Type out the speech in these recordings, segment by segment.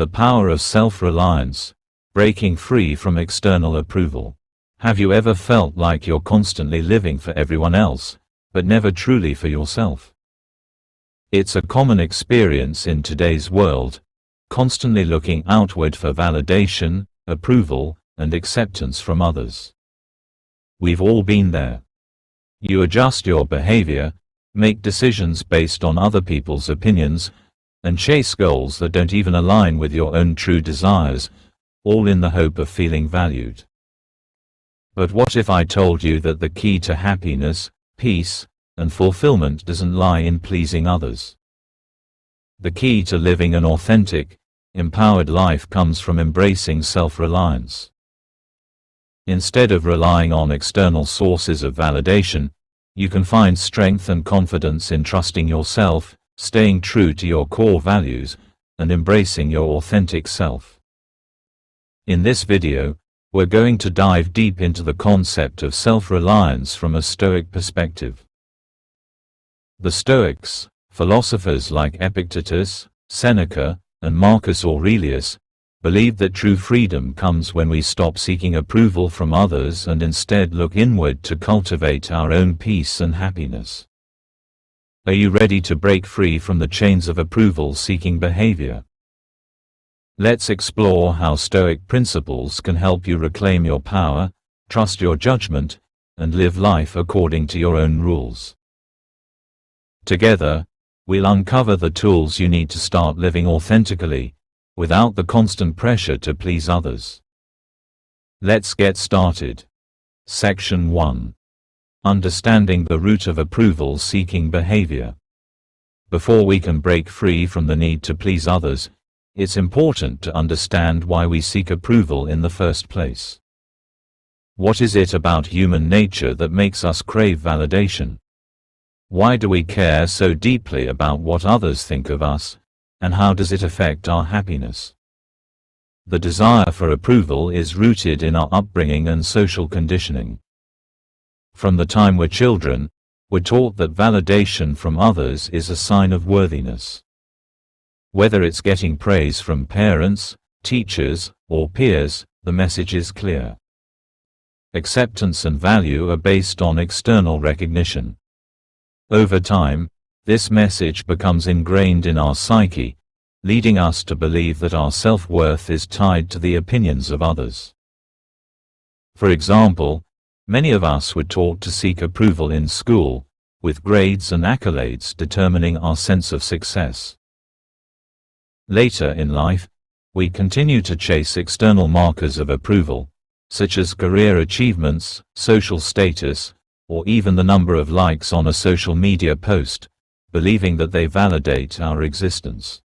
The power of self-reliance, breaking free from external approval. Have you ever felt like you're constantly living for everyone else, but never truly for yourself? It's a common experience in today's world, constantly looking outward for validation, approval, and acceptance from others. We've all been there. You adjust your behavior, make decisions based on other people's opinions, and chase goals that don't even align with your own true desires, all in the hope of feeling valued. But what if I told you that the key to happiness, peace, and fulfillment doesn't lie in pleasing others? The key to living an authentic, empowered life comes from embracing self-reliance. Instead of relying on external sources of validation, you can find strength and confidence in trusting yourself, staying true to your core values, and embracing your authentic self. In this video, we're going to dive deep into the concept of self-reliance from a Stoic perspective. The Stoics, philosophers like Epictetus, Seneca, and Marcus Aurelius, believed that true freedom comes when we stop seeking approval from others and instead look inward to cultivate our own peace and happiness. Are you ready to break free from the chains of approval-seeking behavior? Let's explore how Stoic principles can help you reclaim your power, trust your judgment, and live life according to your own rules. Together, we'll uncover the tools you need to start living authentically, without the constant pressure to please others. Let's get started. Section 1. Understanding the root of approval-seeking behavior. Before we can break free from the need to please others, it's important to understand why we seek approval in the first place. What is it about human nature that makes us crave validation? Why do we care so deeply about what others think of us, and how does it affect our happiness? The desire for approval is rooted in our upbringing and social conditioning. From the time we're children, we're taught that validation from others is a sign of worthiness. Whether it's getting praise from parents, teachers, or peers, the message is clear. Acceptance and value are based on external recognition. Over time, this message becomes ingrained in our psyche, leading us to believe that our self-worth is tied to the opinions of others. For example, many of us were taught to seek approval in school, with grades and accolades determining our sense of success. Later in life, we continue to chase external markers of approval, such as career achievements, social status, or even the number of likes on a social media post, believing that they validate our existence.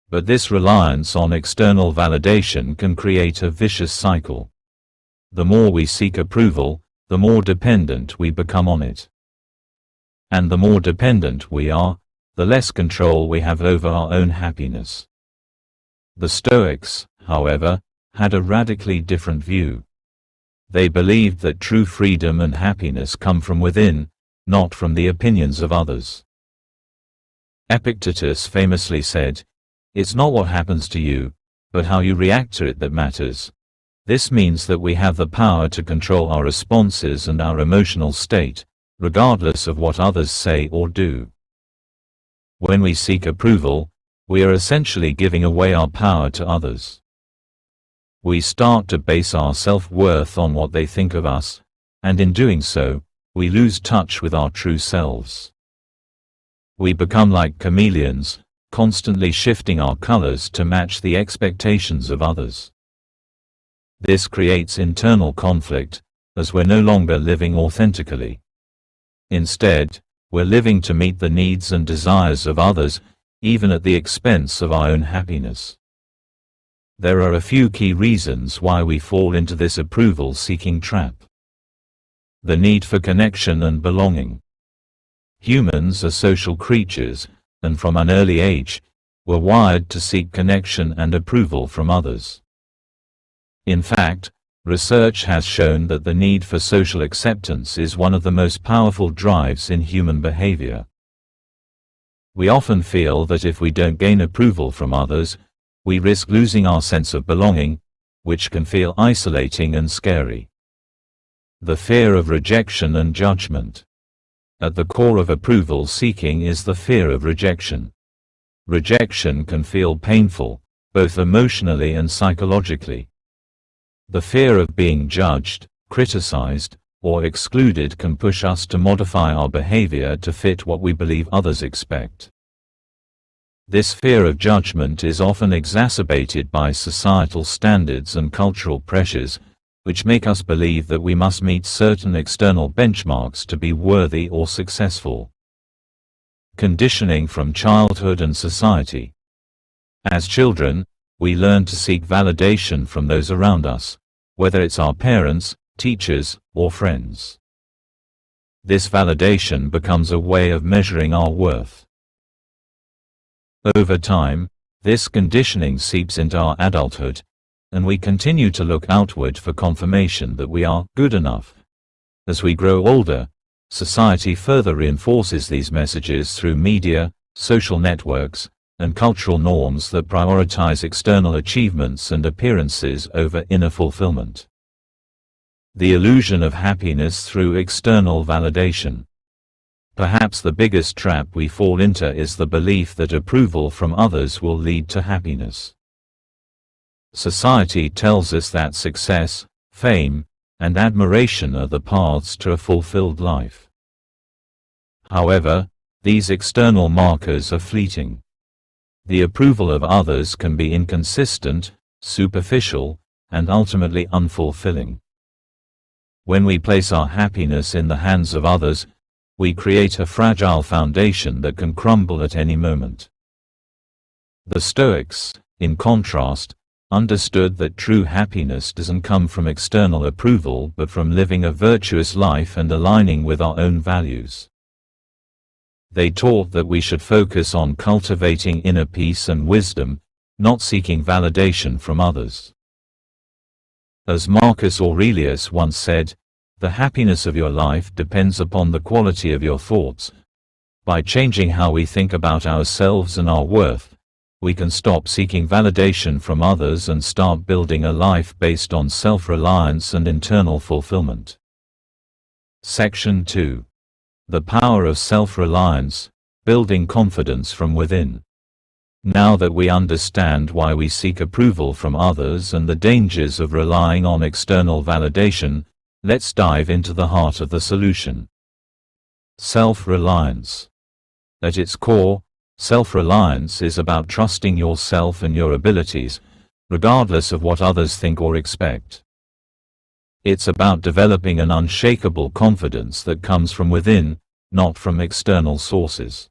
But this reliance on external validation can create a vicious cycle. The more we seek approval, the more dependent we become on it. And the more dependent we are, the less control we have over our own happiness. The Stoics, however, had a radically different view. They believed that true freedom and happiness come from within, not from the opinions of others. Epictetus famously said, "It's not what happens to you, but how you react to it that matters." This means that we have the power to control our responses and our emotional state, regardless of what others say or do. When we seek approval, we are essentially giving away our power to others. We start to base our self-worth on what they think of us, and in doing so, we lose touch with our true selves. We become like chameleons, constantly shifting our colors to match the expectations of others. This creates internal conflict, as we're no longer living authentically. Instead, we're living to meet the needs and desires of others, even at the expense of our own happiness. There are a few key reasons why we fall into this approval-seeking trap. The need for connection and belonging. Humans are social creatures, and from an early age, we're wired to seek connection and approval from others. In fact, research has shown that the need for social acceptance is one of the most powerful drives in human behavior. We often feel that if we don't gain approval from others, we risk losing our sense of belonging, which can feel isolating and scary. The fear of rejection and judgment. At the core of approval seeking is the fear of rejection. Rejection can feel painful, both emotionally and psychologically. The fear of being judged, criticized, or excluded can push us to modify our behavior to fit what we believe others expect. This fear of judgment is often exacerbated by societal standards and cultural pressures, which make us believe that we must meet certain external benchmarks to be worthy or successful. Conditioning from childhood and society. As children, we learn to seek validation from those around us, whether it's our parents, teachers, or friends. This validation becomes a way of measuring our worth. Over time, this conditioning seeps into our adulthood, and we continue to look outward for confirmation that we are good enough. As we grow older, society further reinforces these messages through media, social networks, and cultural norms that prioritize external achievements and appearances over inner fulfillment. The illusion of happiness through external validation. Perhaps the biggest trap we fall into is the belief that approval from others will lead to happiness. Society tells us that success, fame, and admiration are the paths to a fulfilled life. However, these external markers are fleeting. The approval of others can be inconsistent, superficial, and ultimately unfulfilling. When we place our happiness in the hands of others, we create a fragile foundation that can crumble at any moment. The Stoics, in contrast, understood that true happiness doesn't come from external approval but from living a virtuous life and aligning with our own values. They taught that we should focus on cultivating inner peace and wisdom, not seeking validation from others. As Marcus Aurelius once said, "The happiness of your life depends upon the quality of your thoughts." By changing how we think about ourselves and our worth, we can stop seeking validation from others and start building a life based on self-reliance and internal fulfillment. Section 2. The power of self-reliance, building confidence from within. Now that we understand why we seek approval from others and the dangers of relying on external validation, let's dive into the heart of the solution. Self-reliance. At its core, self-reliance is about trusting yourself and your abilities, regardless of what others think or expect. It's about developing an unshakable confidence that comes from within, not from external sources.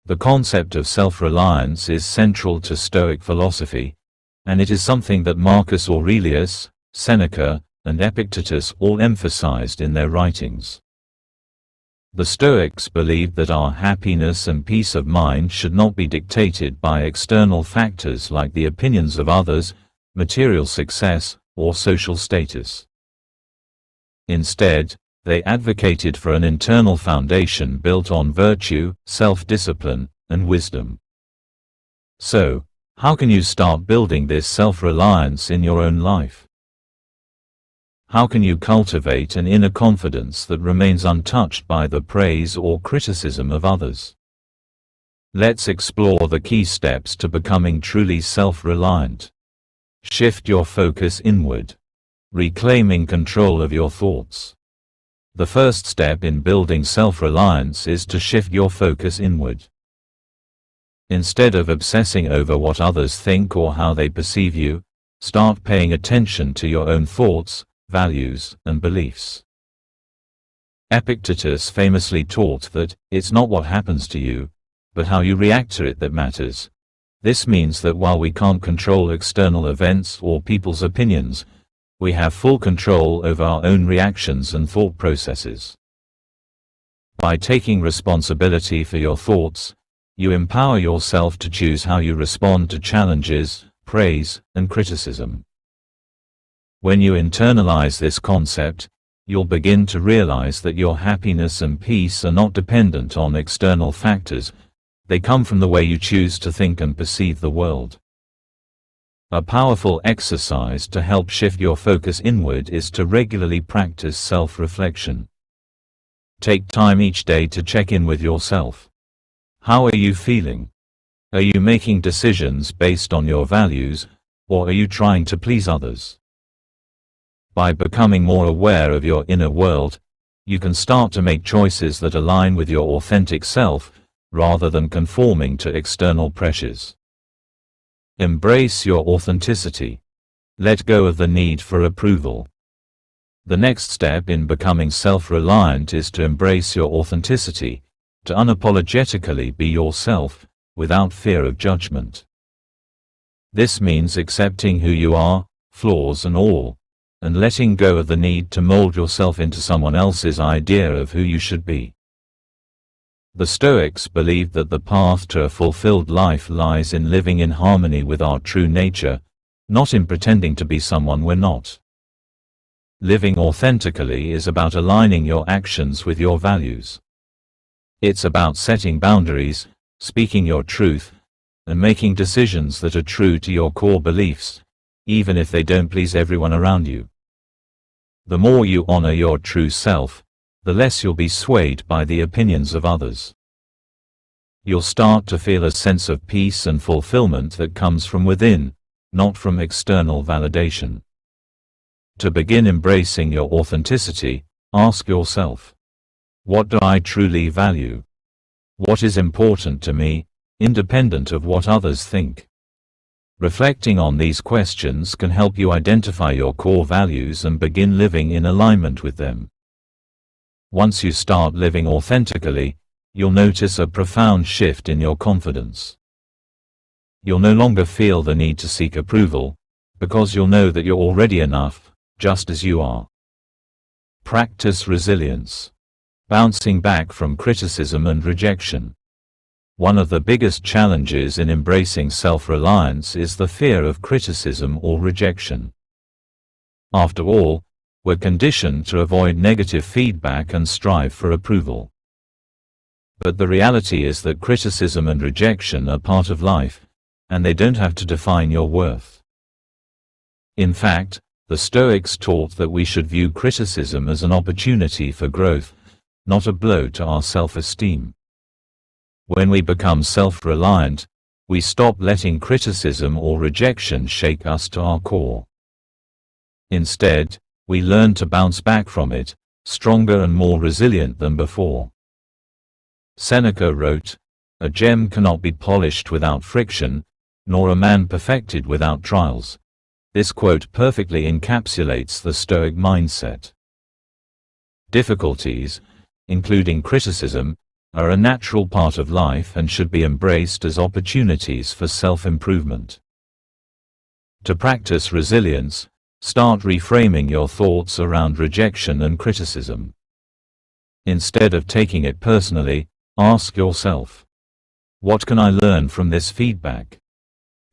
The concept of self-reliance is central to Stoic philosophy, and it is something that Marcus Aurelius, Seneca, and Epictetus all emphasized in their writings. The Stoics believed that our happiness and peace of mind should not be dictated by external factors like the opinions of others, material success, or social status. Instead, they advocated for an internal foundation built on virtue, self-discipline, and wisdom. So, how can you start building this self-reliance in your own life? How can you cultivate an inner confidence that remains untouched by the praise or criticism of others? Let's explore the key steps to becoming truly self-reliant. Shift your focus inward. Reclaiming control of your thoughts. The first step in building self-reliance is to shift your focus inward. Instead of obsessing over what others think or how they perceive you, start paying attention to your own thoughts, values, and beliefs. Epictetus famously taught that it's not what happens to you, but how you react to it that matters. This means that while we can't control external events or people's opinions, we have full control over our own reactions and thought processes. By taking responsibility for your thoughts, you empower yourself to choose how you respond to challenges, praise, and criticism. When you internalize this concept, you'll begin to realize that your happiness and peace are not dependent on external factors. They come from the way you choose to think and perceive the world. A powerful exercise to help shift your focus inward is to regularly practice self-reflection. Take time each day to check in with yourself. How are you feeling? Are you making decisions based on your values, or are you trying to please others? By becoming more aware of your inner world, you can start to make choices that align with your authentic self, rather than conforming to external pressures. Embrace your authenticity. Let go of the need for approval. The next step in becoming self-reliant is to embrace your authenticity, to unapologetically be yourself, without fear of judgment. This means accepting who you are, flaws and all, and letting go of the need to mold yourself into someone else's idea of who you should be. The Stoics believed that the path to a fulfilled life lies in living in harmony with our true nature, not in pretending to be someone we're not. Living authentically is about aligning your actions with your values. It's about setting boundaries, speaking your truth, and making decisions that are true to your core beliefs, even if they don't please everyone around you. The more you honor your true self, the less you'll be swayed by the opinions of others. You'll start to feel a sense of peace and fulfillment that comes from within, not from external validation. To begin embracing your authenticity, ask yourself, what do I truly value? What is important to me, independent of what others think? Reflecting on these questions can help you identify your core values and begin living in alignment with them. Once you start living authentically, you'll notice a profound shift in your confidence. You'll no longer feel the need to seek approval, because you'll know that you're already enough, just as you are. Practice resilience. Bouncing back from criticism and rejection. One of the biggest challenges in embracing self-reliance is the fear of criticism or rejection. After all, we're conditioned to avoid negative feedback and strive for approval. But the reality is that criticism and rejection are part of life, and they don't have to define your worth. In fact, the Stoics taught that we should view criticism as an opportunity for growth, not a blow to our self-esteem. When we become self-reliant, we stop letting criticism or rejection shake us to our core. Instead, we learn to bounce back from it, stronger and more resilient than before. Seneca wrote, "A gem cannot be polished without friction, nor a man perfected without trials." This quote perfectly encapsulates the Stoic mindset. Difficulties, including criticism, are a natural part of life and should be embraced as opportunities for self-improvement. To practice resilience, start reframing your thoughts around rejection and criticism. Instead of taking it personally, ask yourself, what can I learn from this feedback?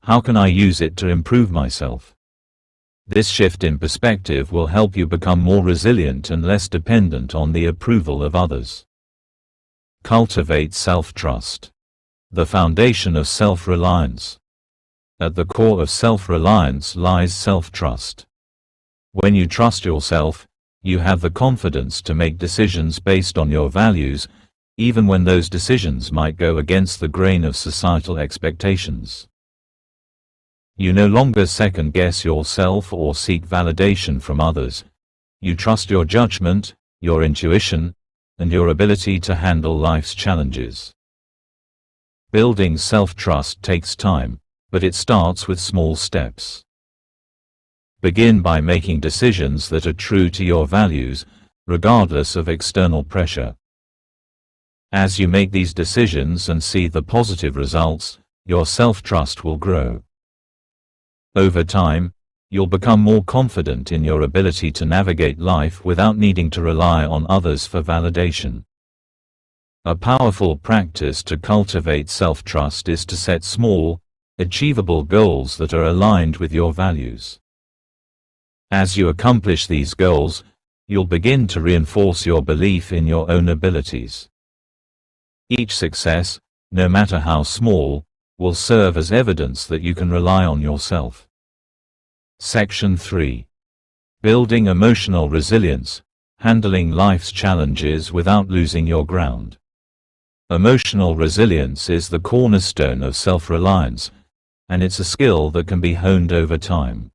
How can I use it to improve myself? This shift in perspective will help you become more resilient and less dependent on the approval of others. Cultivate self-trust. The foundation of self-reliance. At the core of self-reliance lies self-trust. When you trust yourself, you have the confidence to make decisions based on your values, even when those decisions might go against the grain of societal expectations. You no longer second-guess yourself or seek validation from others. You trust your judgment, your intuition, and your ability to handle life's challenges. Building self-trust takes time, but it starts with small steps. Begin by making decisions that are true to your values, regardless of external pressure. As you make these decisions and see the positive results, your self-trust will grow. Over time, you'll become more confident in your ability to navigate life without needing to rely on others for validation. A powerful practice to cultivate self-trust is to set small, achievable goals that are aligned with your values. As you accomplish these goals, you'll begin to reinforce your belief in your own abilities. Each success, no matter how small, will serve as evidence that you can rely on yourself. Section 3. Building emotional resilience, handling life's challenges without losing your ground. Emotional resilience is the cornerstone of self-reliance, and it's a skill that can be honed over time.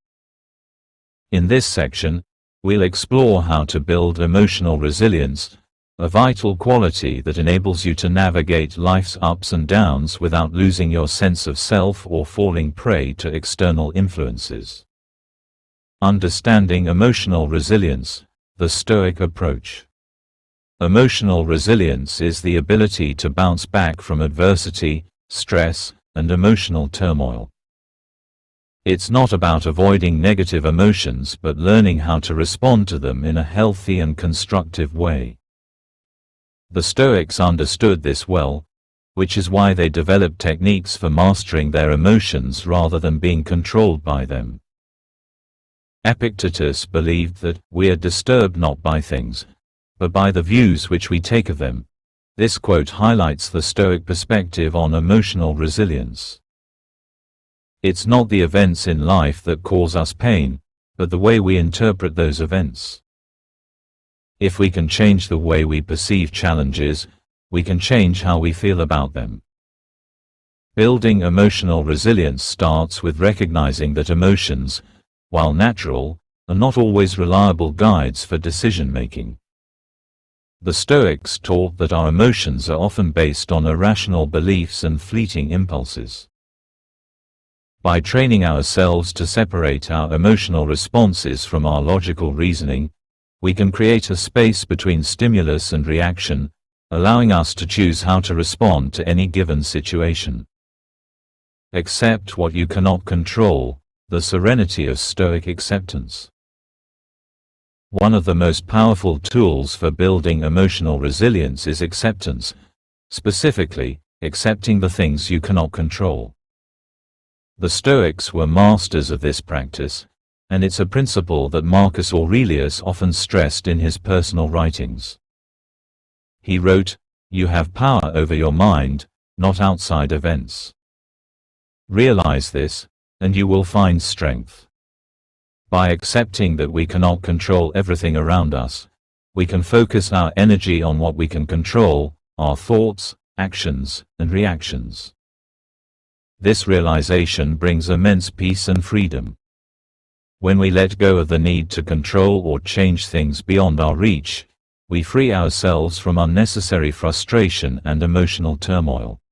In this section, we'll explore how to build emotional resilience, a vital quality that enables you to navigate life's ups and downs without losing your sense of self or falling prey to external influences. Understanding emotional resilience, the Stoic approach. Emotional resilience is the ability to bounce back from adversity, stress, and emotional turmoil. It's not about avoiding negative emotions but learning how to respond to them in a healthy and constructive way. The Stoics understood this well, which is why they developed techniques for mastering their emotions rather than being controlled by them. Epictetus believed that we are disturbed not by things, but by the views which we take of them. This quote highlights the Stoic perspective on emotional resilience. It's not the events in life that cause us pain, but the way we interpret those events. If we can change the way we perceive challenges, we can change how we feel about them. Building emotional resilience starts with recognizing that emotions, while natural, are not always reliable guides for decision-making. The Stoics taught that our emotions are often based on irrational beliefs and fleeting impulses. By training ourselves to separate our emotional responses from our logical reasoning, we can create a space between stimulus and reaction, allowing us to choose how to respond to any given situation. Accept what you cannot control, the serenity of Stoic acceptance. One of the most powerful tools for building emotional resilience is acceptance, specifically, accepting the things you cannot control. The Stoics were masters of this practice, and it's a principle that Marcus Aurelius often stressed in his personal writings. He wrote, "You have power over your mind, not outside events. Realize this, and you will find strength." By accepting that we cannot control everything around us, we can focus our energy on what we can control, our thoughts, actions, and reactions. This realization brings immense peace and freedom. When we let go of the need to control or change things beyond our reach, we free ourselves from unnecessary frustration and emotional turmoil.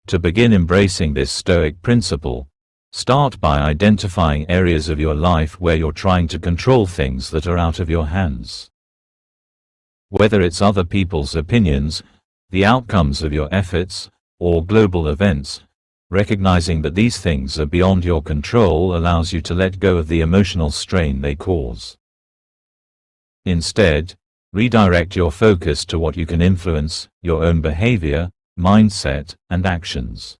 To begin embracing this Stoic principle, start by identifying areas of your life where you're trying to control things that are out of your hands. Whether it's other people's opinions, the outcomes of your efforts, or global events, recognizing that these things are beyond your control allows you to let go of the emotional strain they cause. Instead, redirect your focus to what you can influence, your own behavior, mindset, and actions.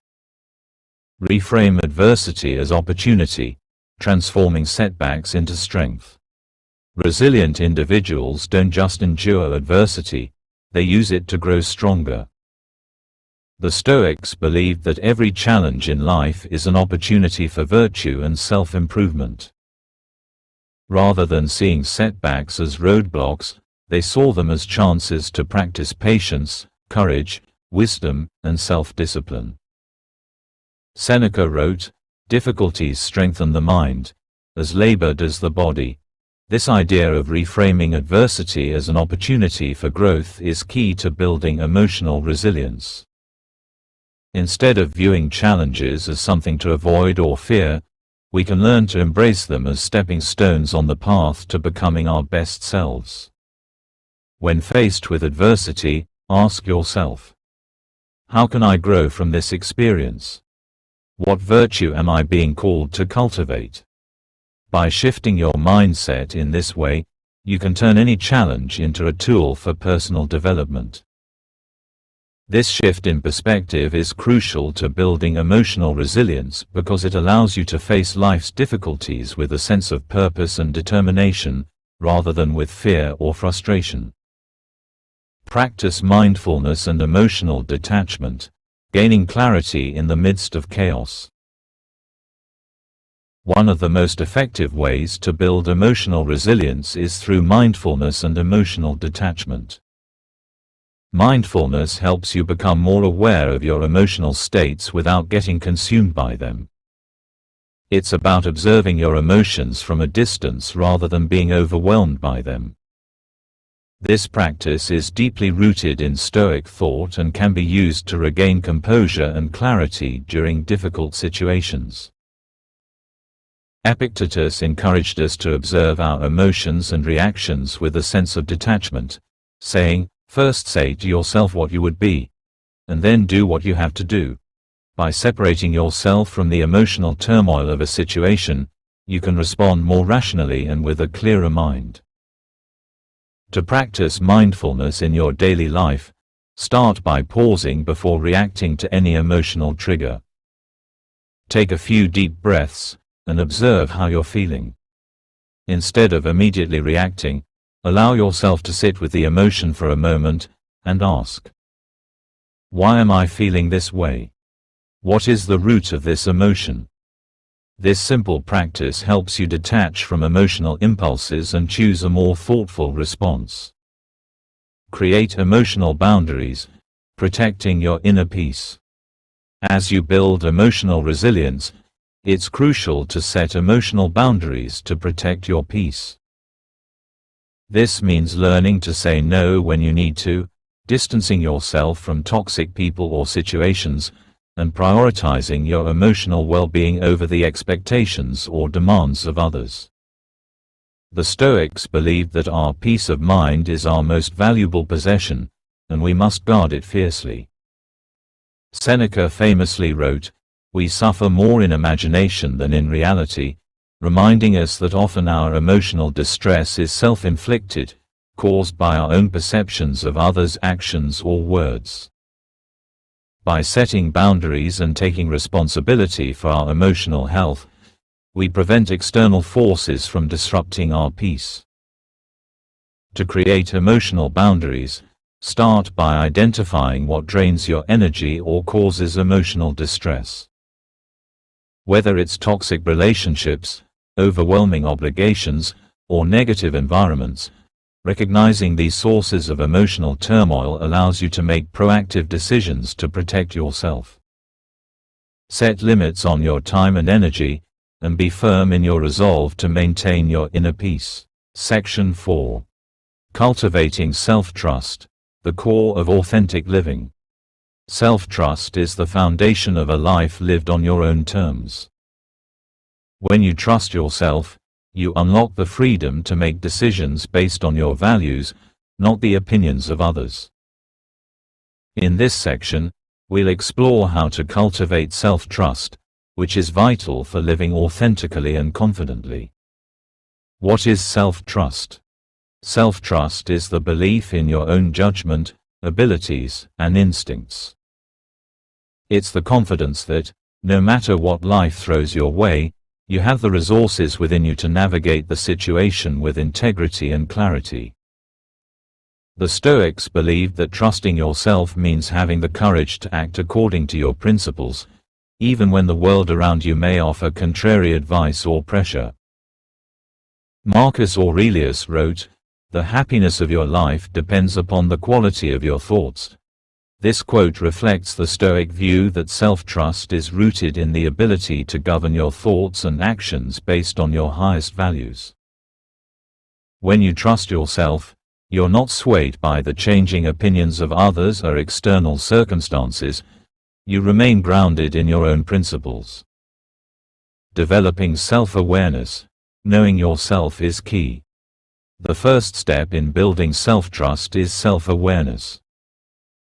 Reframe adversity as opportunity, transforming setbacks into strength. Resilient individuals don't just endure adversity, they use it to grow stronger. The Stoics believed that every challenge in life is an opportunity for virtue and self-improvement. Rather than seeing setbacks as roadblocks, they saw them as chances to practice patience, courage, wisdom, and self-discipline. Seneca wrote, "Difficulties strengthen the mind, as labor does the body." This idea of reframing adversity as an opportunity for growth is key to building emotional resilience. Instead of viewing challenges as something to avoid or fear, we can learn to embrace them as stepping stones on the path to becoming our best selves. When faced with adversity, ask yourself, how can I grow from this experience? What virtue am I being called to cultivate? By shifting your mindset in this way, you can turn any challenge into a tool for personal development. This shift in perspective is crucial to building emotional resilience because it allows you to face life's difficulties with a sense of purpose and determination, rather than with fear or frustration. Practice mindfulness and emotional detachment, gaining clarity in the midst of chaos. One of the most effective ways to build emotional resilience is through mindfulness and emotional detachment. Mindfulness helps you become more aware of your emotional states without getting consumed by them. It's about observing your emotions from a distance rather than being overwhelmed by them. This practice is deeply rooted in Stoic thought and can be used to regain composure and clarity during difficult situations. Epictetus encouraged us to observe our emotions and reactions with a sense of detachment, saying, "First say to yourself what you would be, and then do what you have to do." By separating yourself from the emotional turmoil of a situation, you can respond more rationally and with a clearer mind. To practice mindfulness in your daily life, start by pausing before reacting to any emotional trigger. Take a few deep breaths, and observe how you're feeling. Instead of immediately reacting, allow yourself to sit with the emotion for a moment, and ask, "Why am I feeling this way? What is the root of this emotion?" This simple practice helps you detach from emotional impulses and choose a more thoughtful response. Create emotional boundaries, protecting your inner peace. As you build emotional resilience, it's crucial to set emotional boundaries to protect your peace. This means learning to say no when you need to, distancing yourself from toxic people or situations, and prioritizing your emotional well-being over the expectations or demands of others. The Stoics believed that our peace of mind is our most valuable possession, and we must guard it fiercely. Seneca famously wrote, "We suffer more in imagination than in reality," reminding us that often our emotional distress is self-inflicted, caused by our own perceptions of others' actions or words. By setting boundaries and taking responsibility for our emotional health, we prevent external forces from disrupting our peace. To create emotional boundaries, start by identifying what drains your energy or causes emotional distress. Whether it's toxic relationships, overwhelming obligations, or negative environments, recognizing these sources of emotional turmoil allows you to make proactive decisions to protect yourself. Set limits on your time and energy, and be firm in your resolve to maintain your inner peace. Section 4. Cultivating self-trust, the core of authentic living. Self-trust is the foundation of a life lived on your own terms. When you trust yourself, you unlock the freedom to make decisions based on your values, not the opinions of others. In this section, we'll explore how to cultivate self-trust, which is vital for living authentically and confidently. What is self-trust? Self-trust is the belief in your own judgment, abilities, and instincts. It's the confidence that, no matter what life throws your way, you have the resources within you to navigate the situation with integrity and clarity. The Stoics believed that trusting yourself means having the courage to act according to your principles, even when the world around you may offer contrary advice or pressure. Marcus Aurelius wrote, "The happiness of your life depends upon the quality of your thoughts." This quote reflects the Stoic view that self-trust is rooted in the ability to govern your thoughts and actions based on your highest values. When you trust yourself, you're not swayed by the changing opinions of others or external circumstances. You remain grounded in your own principles. Developing self-awareness, knowing yourself is key. The first step in building self-trust is self-awareness.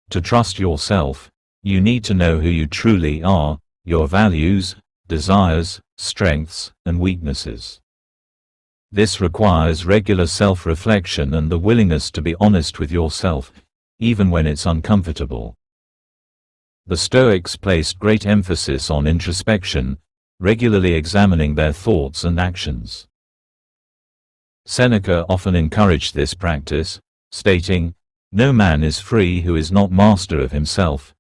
To trust yourself, you need to know who you truly are, your values, desires, strengths, and weaknesses. This requires regular self-reflection and the willingness to be honest with yourself, even when it's uncomfortable. The Stoics placed great emphasis on introspection, regularly examining their thoughts and actions. Seneca often encouraged this practice, stating, "No man is free who is not master of himself."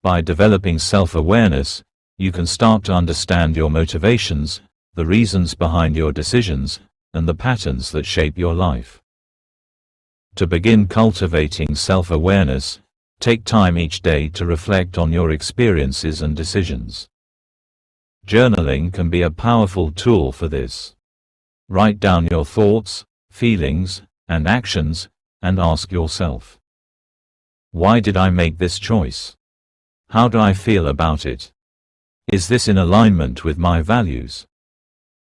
By developing self-awareness, you can start to understand your motivations, the reasons behind your decisions, and the patterns that shape your life. To begin cultivating self-awareness, take time each day to reflect on your experiences and decisions. Journaling can be a powerful tool for this. Write down your thoughts, feelings, and actions, and ask yourself, why did I make this choice? How do I feel about it? Is this in alignment with my values?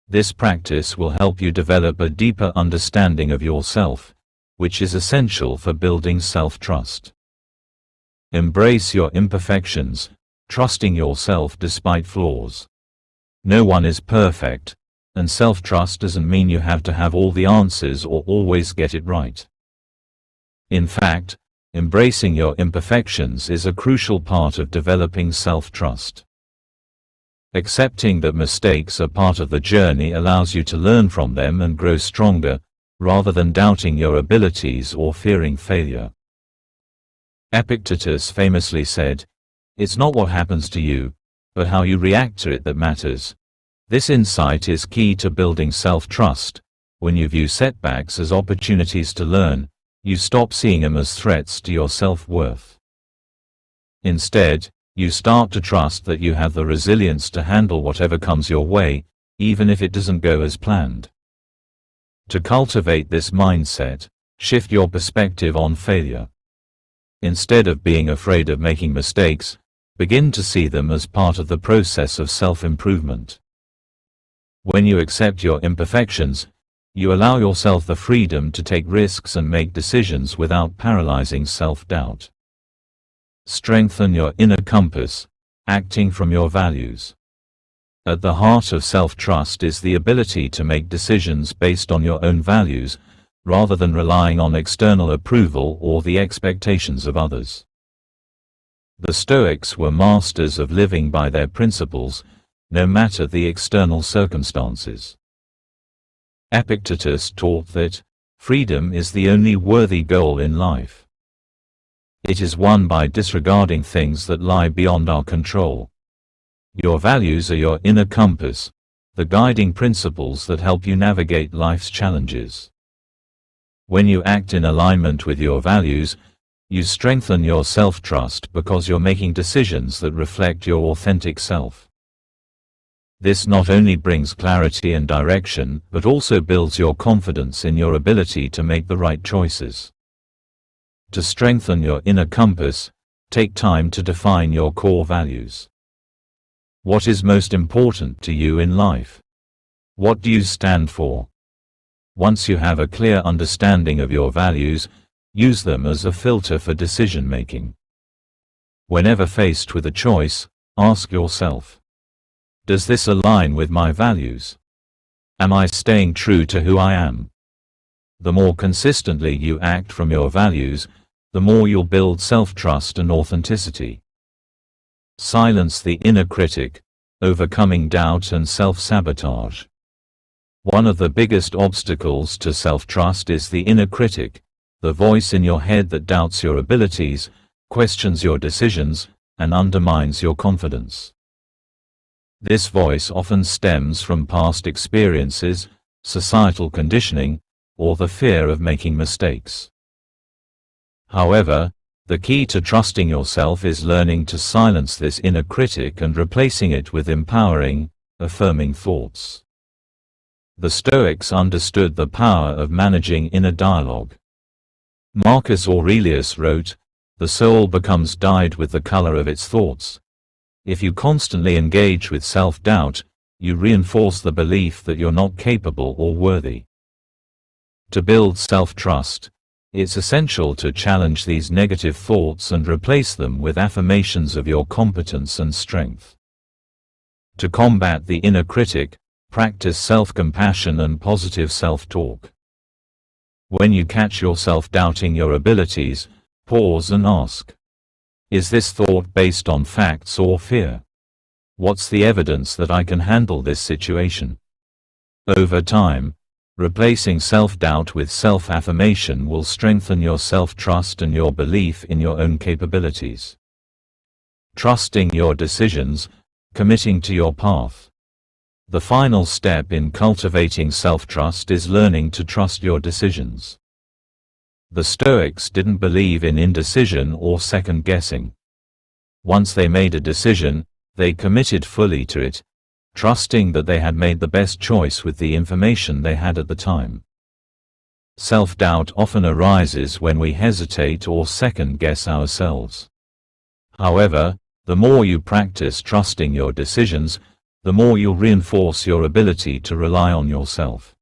This practice will help you develop a deeper understanding of yourself, which is essential for building self-trust. Embrace your imperfections, trusting yourself despite flaws. No one is perfect, and self-trust doesn't mean you have to have all the answers or always get it right. In fact, embracing your imperfections is a crucial part of developing self-trust. Accepting that mistakes are part of the journey allows you to learn from them and grow stronger, rather than doubting your abilities or fearing failure. Epictetus famously said, "It's not what happens to you, but how you react to it that matters." This insight is key to building self-trust. When you view setbacks as opportunities to learn, you stop seeing them as threats to your self-worth. Instead, you start to trust that you have the resilience to handle whatever comes your way, even if it doesn't go as planned. To cultivate this mindset, shift your perspective on failure. Instead of being afraid of making mistakes, begin to see them as part of the process of self-improvement. When you accept your imperfections, you allow yourself the freedom to take risks and make decisions without paralyzing self-doubt. Strengthen your inner compass, acting from your values. At the heart of self-trust is the ability to make decisions based on your own values, rather than relying on external approval or the expectations of others. The Stoics were masters of living by their principles, no matter the external circumstances. Epictetus taught that freedom is the only worthy goal in life. It is won by disregarding things that lie beyond our control. Your values are your inner compass, the guiding principles that help you navigate life's challenges. When you act in alignment with your values, you strengthen your self-trust because you're making decisions that reflect your authentic self. This not only brings clarity and direction, but also builds your confidence in your ability to make the right choices. To strengthen your inner compass, take time to define your core values. What is most important to you in life? What do you stand for? Once you have a clear understanding of your values, use them as a filter for decision-making. Whenever faced with a choice, ask yourself, does this align with my values? Am I staying true to who I am? The more consistently you act from your values, the more you'll build self-trust and authenticity. Silence the inner critic, overcoming doubt and self-sabotage. One of the biggest obstacles to self-trust is the inner critic, the voice in your head that doubts your abilities, questions your decisions, and undermines your confidence. This voice often stems from past experiences, societal conditioning, or the fear of making mistakes. However, the key to trusting yourself is learning to silence this inner critic and replacing it with empowering, affirming thoughts. The Stoics understood the power of managing inner dialogue. Marcus Aurelius wrote, "The soul becomes dyed with the color of its thoughts." If you constantly engage with self-doubt, you reinforce the belief that you're not capable or worthy. To build self-trust, it's essential to challenge these negative thoughts and replace them with affirmations of your competence and strength. To combat the inner critic, practice self-compassion and positive self-talk. When you catch yourself doubting your abilities, pause and ask, is this thought based on facts or fear? What's the evidence that I can handle this situation? Over time, replacing self-doubt with self-affirmation will strengthen your self-trust and your belief in your own capabilities. Trusting your decisions, committing to your path. The final step in cultivating self-trust is learning to trust your decisions. The Stoics didn't believe in indecision or second-guessing. Once they made a decision, they committed fully to it, trusting that they had made the best choice with the information they had at the time. Self-doubt often arises when we hesitate or second-guess ourselves. However, the more you practice trusting your decisions, the more you'll reinforce your ability to rely on yourself.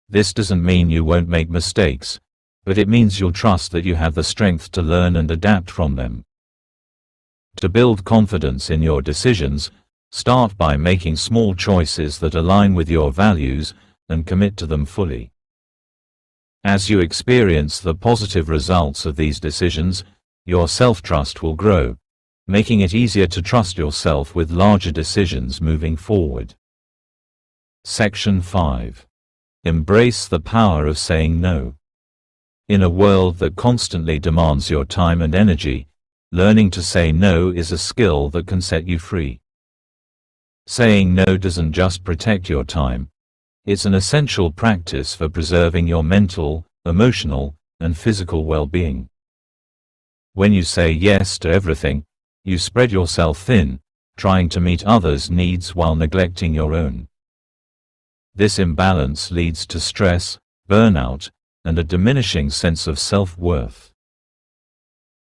This doesn't mean you won't make mistakes, but it means you'll trust that you have the strength to learn and adapt from them. To build confidence in your decisions, start by making small choices that align with your values and commit to them fully. As you experience the positive results of these decisions, your self-trust will grow, making it easier to trust yourself with larger decisions moving forward. Section 5. Embrace the power of saying no. In a world that constantly demands your time and energy, learning to say no is a skill that can set you free. Saying no doesn't just protect your time. It's an essential practice for preserving your mental, emotional, and physical well-being. When you say yes to everything, you spread yourself thin, trying to meet others' needs while neglecting your own. This imbalance leads to stress, burnout, and a diminishing sense of self-worth.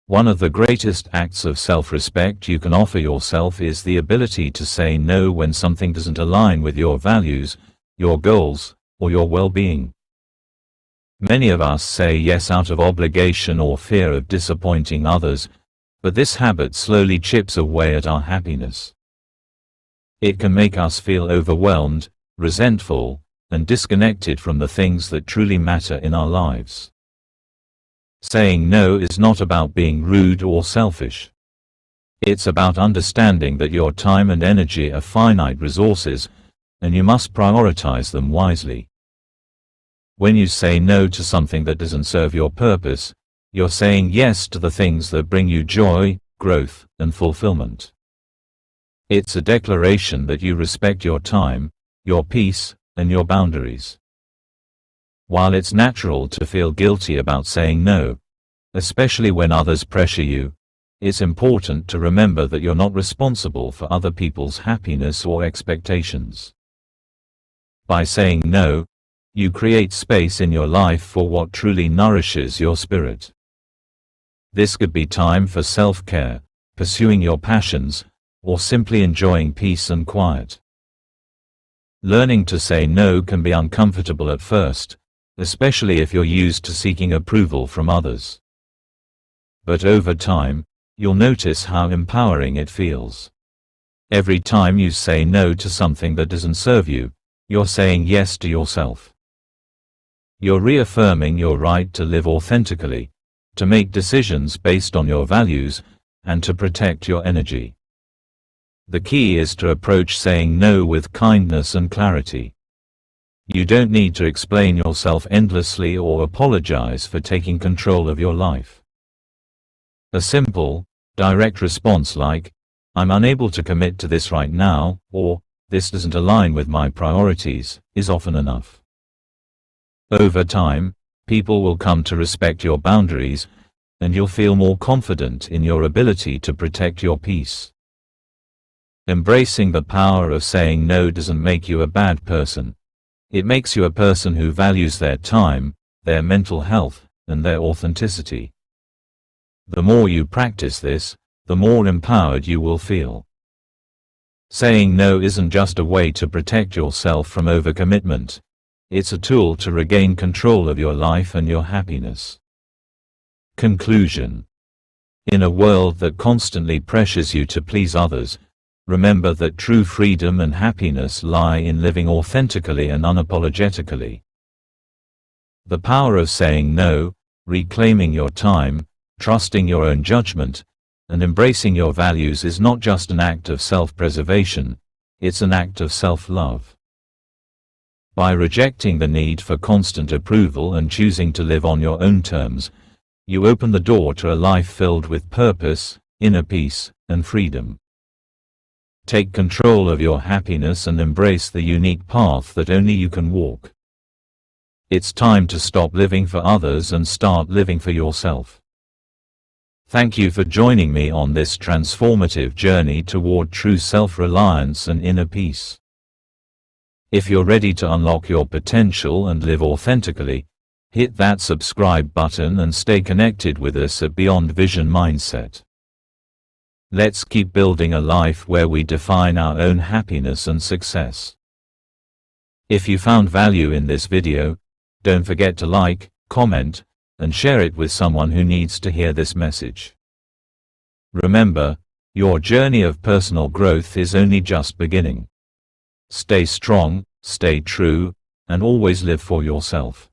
One of the greatest acts of self-respect you can offer yourself is the ability to say no when something doesn't align with your values, your goals, or your well-being. Many of us say yes out of obligation or fear of disappointing others, but this habit slowly chips away at our happiness. It can make us feel overwhelmed, resentful, and disconnected from the things that truly matter in our lives. Saying no is not about being rude or selfish. It's about understanding that your time and energy are finite resources, and you must prioritize them wisely. When you say no to something that doesn't serve your purpose, you're saying yes to the things that bring you joy, growth, and fulfillment. It's a declaration that you respect your time, your peace, and your boundaries. While it's natural to feel guilty about saying no, especially when others pressure you, it's important to remember that you're not responsible for other people's happiness or expectations. By saying no, you create space in your life for what truly nourishes your spirit. This could be time for self-care, pursuing your passions, or simply enjoying peace and quiet. Learning to say no can be uncomfortable at first, especially if you're used to seeking approval from others. But over time, you'll notice how empowering it feels. Every time you say no to something that doesn't serve you, you're saying yes to yourself. You're reaffirming your right to live authentically, to make decisions based on your values, and to protect your energy. The key is to approach saying no with kindness and clarity. You don't need to explain yourself endlessly or apologize for taking control of your life. A simple, direct response like, "I'm unable to commit to this right now," or "This doesn't align with my priorities," is often enough. Over time, people will come to respect your boundaries, and you'll feel more confident in your ability to protect your peace. Embracing the power of saying no doesn't make you a bad person. It makes you a person who values their time, their mental health, and their authenticity. The more you practice this, the more empowered you will feel. Saying no isn't just a way to protect yourself from overcommitment. It's a tool to regain control of your life and your happiness. Conclusion. In a world that constantly pressures you to please others, remember that true freedom and happiness lie in living authentically and unapologetically. The power of saying no, reclaiming your time, trusting your own judgment, and embracing your values is not just an act of self-preservation, it's an act of self-love. By rejecting the need for constant approval and choosing to live on your own terms, you open the door to a life filled with purpose, inner peace, and freedom. Take control of your happiness and embrace the unique path that only you can walk. It's time to stop living for others and start living for yourself. Thank you for joining me on this transformative journey toward true self-reliance and inner peace. If you're ready to unlock your potential and live authentically, hit that subscribe button and stay connected with us at Beyond Vision Mindset. Let's keep building a life where we define our own happiness and success. If you found value in this video, don't forget to like, comment, and share it with someone who needs to hear this message. Remember, your journey of personal growth is only just beginning. Stay strong, stay true, and always live for yourself.